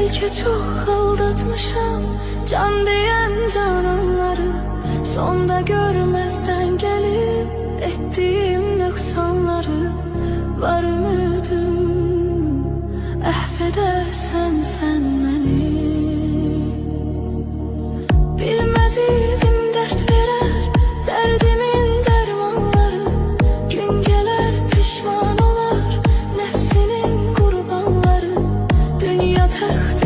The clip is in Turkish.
Belki çok aldatmışım can diyen cananları. Sonda görmezden gelip ettiğim noksanları. Var ümidim affedersen sen beni. Bilmez idim dert verer derdimin dermanları. Gün gelir pişman olar nefsinin kurbanları. Dünya taht